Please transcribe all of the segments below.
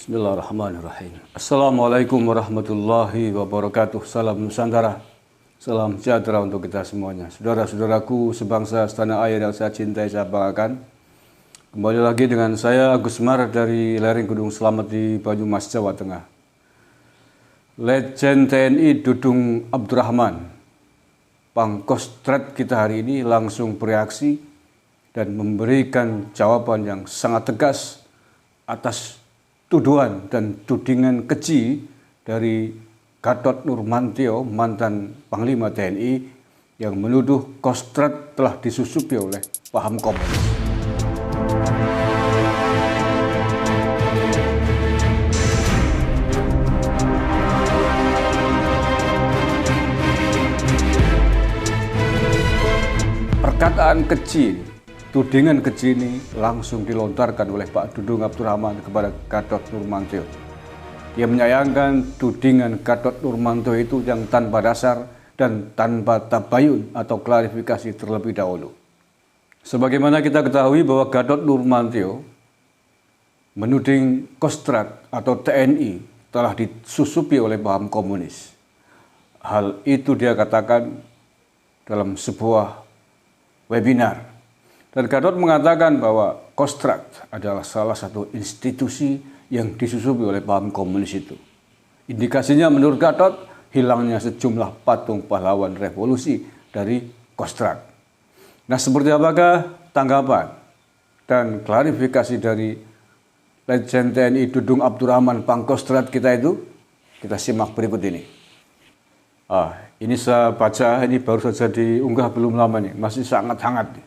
Bismillahirrahmanirrahim. Assalamualaikum warahmatullahi wabarakatuh. Salam Nusantara. Salam sejahtera untuk kita semuanya. Saudara-saudaraku sebangsa setanah air yang saya cintai, saya banggakan. Kembali lagi dengan saya Agus Mar dari lereng Gunung Slamet di Banyumas, Jawa Tengah. Legend TNI Dudung Abdurrahman, Pangkostrat kita hari ini langsung bereaksi dan memberikan jawaban yang sangat tegas atas tuduhan dan tudingan keji dari Gatot Nurmantio, mantan Panglima TNI, yang menuduh Kostrat telah disusupi oleh paham komunis. Perkataan keji, tudingan keji ini langsung dilontarkan oleh Pak Dudung Abdurrahman kepada Gatot Nurmantio. Dia menyayangkan tudingan Gatot Nurmantio itu yang tanpa dasar dan tanpa tabayun atau klarifikasi terlebih dahulu. Sebagaimana kita ketahui bahwa Gatot Nurmantio menuding Kostrat atau TNI telah disusupi oleh paham komunis. Hal itu dia katakan dalam sebuah webinar. Dan Gatot mengatakan bahwa Kostrat adalah salah satu institusi yang disusupi oleh paham komunis itu. Indikasinya menurut Gatot, hilangnya sejumlah patung pahlawan revolusi dari Kostrat. Nah, seperti apakah tanggapan dan klarifikasi dari Legend TNI Dudung Abdurrahman Pangkostrat kita itu? Kita simak berikut ini. Ini saya baca, ini baru saja diunggah belum lama nih, masih sangat hangat nih.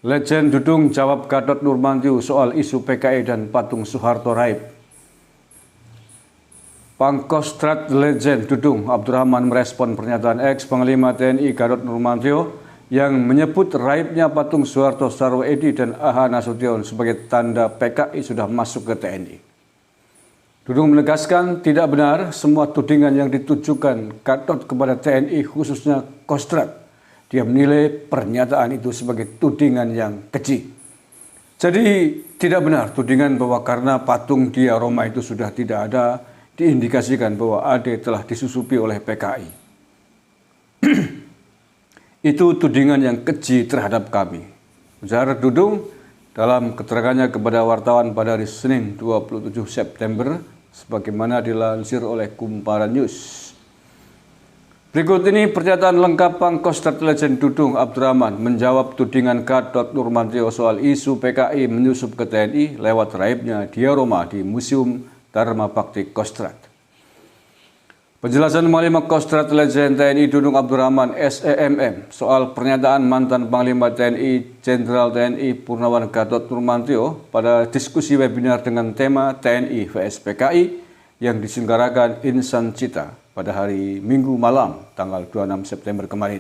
Legend Dudung jawab Gatot Nurmantio soal isu PKI dan patung Soeharto Raib. Pangkostrat Legend Dudung Abdurrahman merespon pernyataan ex-Panglima TNI Gatot Nurmantio yang menyebut raibnya patung Soeharto Sarwoedi dan A.H. Nasution sebagai tanda PKI sudah masuk ke TNI. Dudung menegaskan tidak benar semua tudingan yang ditujukan Gatot kepada TNI khususnya Kostrat. Dia menilai pernyataan itu sebagai tudingan yang keji. Jadi tidak benar tudingan bahwa karena patung Dia Roma itu sudah tidak ada, diindikasikan bahwa AD telah disusupi oleh PKI. Itu tudingan yang keji terhadap kami. Ujar Dudung dalam keterangannya kepada wartawan pada hari Senin 27 September, sebagaimana dilansir oleh Kumparan News. Berikut ini pernyataan lengkap Pangkostrat Legend Dudung Abdurrahman menjawab tudingan Gatot Nurmantio soal isu PKI menyusup ke TNI lewat raibnya Dia Roma di Museum Dharma Bakti Kostrat. Penjelasan Panglima Kostrat Legend TNI Dudung Abdurrahman SEMM soal pernyataan mantan Panglima TNI Jenderal TNI Purnawan Gatot Nurmantio pada diskusi webinar dengan tema TNI vs PKI yang diselenggarakan Insan Cita pada hari Minggu malam tanggal 26 September kemarin.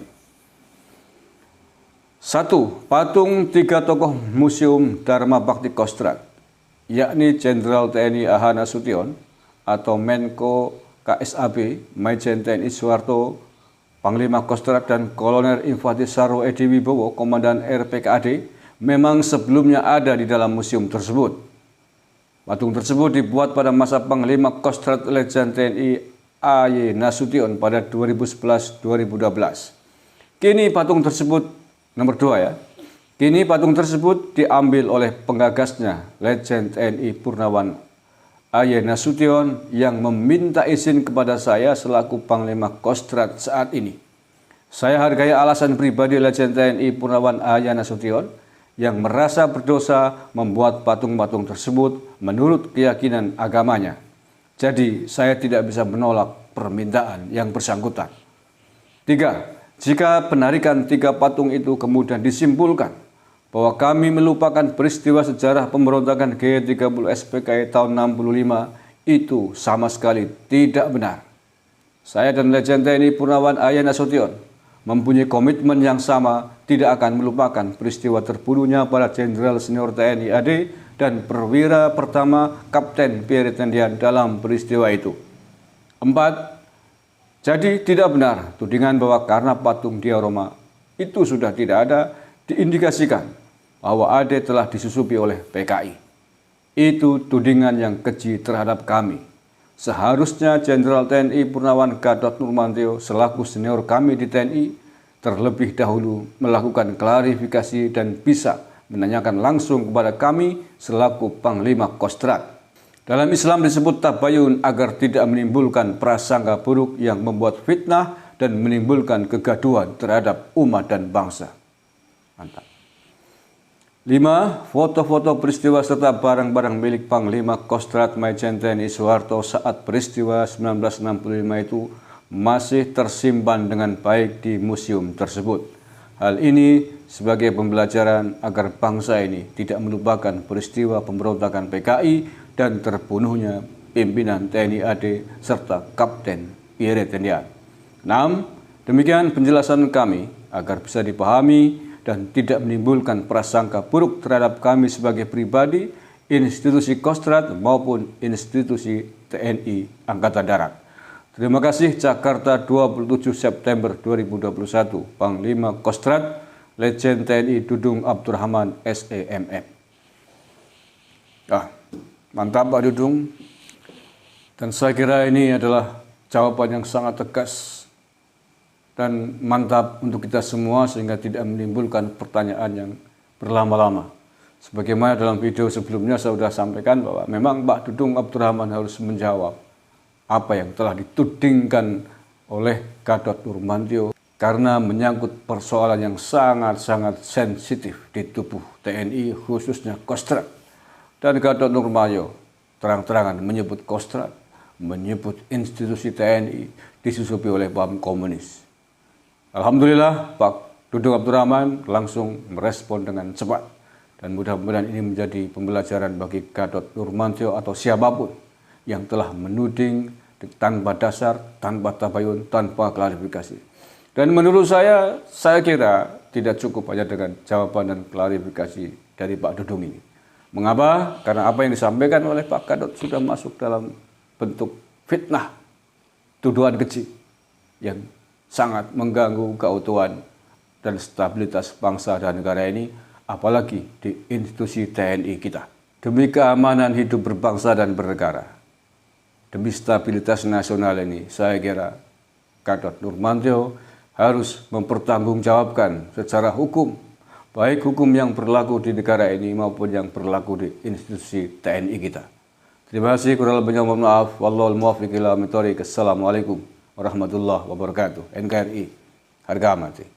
1. Patung 3 tokoh Museum Dharma Bakti Kostrat, yakni Jenderal TNI A.H. Nasution atau Menko KSAB Majen TNI Soeharto, Panglima Kostrat, dan Kolonel Infantri Sarwoedi Wibowo, Komandan RPKAD, memang sebelumnya ada di dalam museum tersebut. Patung tersebut dibuat pada masa Panglima Kostrat Legend TNI A.Y. Nasution pada 2011-2012. Kini patung tersebut, nomor 2 ya, kini patung tersebut diambil oleh penggagasnya, Legend TNI Purnawan A.Y. Nasution, yang meminta izin kepada saya selaku Panglima Kostrat saat ini. Saya hargai alasan pribadi Legend TNI Purnawan A.Y. Nasution yang merasa berdosa membuat patung-patung tersebut menurut keyakinan agamanya. Jadi, saya tidak bisa menolak permintaan yang bersangkutan. 3. Jika penarikan 3 patung itu kemudian disimpulkan bahwa kami melupakan peristiwa sejarah pemberontakan G30 SPKI tahun 65, itu sama sekali tidak benar. Saya dan Legend TNI Purnawan A.Y. Nasution mempunyai komitmen yang sama, tidak akan melupakan peristiwa terbunuhnya para Jenderal Senior TNI AD dan Perwira Pertama Kapten Pierre Tendian dalam peristiwa itu. 4. Jadi tidak benar tudingan bahwa karena patung Dia Roma itu sudah tidak ada, diindikasikan bahwa AD telah disusupi oleh PKI. Itu tudingan yang keji terhadap kami. Seharusnya Jenderal TNI Purnawan Gatot Nurmantio selaku senior kami di TNI terlebih dahulu melakukan klarifikasi dan bisa menanyakan langsung kepada kami selaku Panglima Kostrad. Dalam Islam disebut tabayun agar tidak menimbulkan prasangka buruk yang membuat fitnah dan menimbulkan kegaduhan terhadap umat dan bangsa. Mantap. 5. Foto-foto peristiwa serta barang-barang milik Panglima Kostrad Majen TNI Soeharto saat peristiwa 1965 itu masih tersimpan dengan baik di museum tersebut. Hal ini sebagai pembelajaran agar bangsa ini tidak melupakan peristiwa pemberontakan PKI dan terbunuhnya pimpinan TNI AD serta Kapten Pierre Tendian. 6. Demikian penjelasan kami agar bisa dipahami dan tidak menimbulkan prasangka buruk terhadap kami sebagai pribadi, institusi Kostrad maupun institusi TNI Angkatan Darat. Terima kasih. Jakarta, 27 September 2021. Panglima Kostrad, Letjen TNI Dudung Abdurrahman SEMM. Mantap Pak Dudung. Dan saya kira ini adalah jawaban yang sangat tegas dan mantap untuk kita semua sehingga tidak menimbulkan pertanyaan yang berlama-lama. Sebagaimana dalam video sebelumnya saya sudah sampaikan bahwa memang Pak Dudung Abdurrahman harus menjawab apa yang telah ditudingkan oleh Gatot Nurmantio karena menyangkut persoalan yang sangat-sangat sensitif di tubuh TNI khususnya Kostrad. Dan Gatot Nurmantio terang-terangan menyebut Kostrad, menyebut institusi TNI disusupi oleh paham komunis. Alhamdulillah Pak Dudung Abdurrahman langsung merespon dengan cepat. Dan mudah-mudahan ini menjadi pembelajaran bagi Gatot Nurmantio atau siapapun yang telah menuding tanpa dasar, tanpa tabayun, tanpa klarifikasi. Dan menurut saya kira tidak cukup hanya dengan jawaban dan klarifikasi dari Pak Dudung ini. Mengapa? Karena apa yang disampaikan oleh Pak Gatot sudah masuk dalam bentuk fitnah, tuduhan keji yang sangat mengganggu keutuhan dan stabilitas bangsa dan negara ini, apalagi di institusi TNI kita. Demi keamanan hidup berbangsa dan bernegara, demi stabilitas nasional ini, saya kira Gatot Nurmantio harus mempertanggungjawabkan secara hukum, baik hukum yang berlaku di negara ini maupun yang berlaku di institusi TNI kita. Terima kasih, kurang lebihnya mohon maaf. Wallahul muwaffiq ila aqwamit thoriq. Assalamualaikum warahmatullahi wabarakatuh. NKRI harga mati.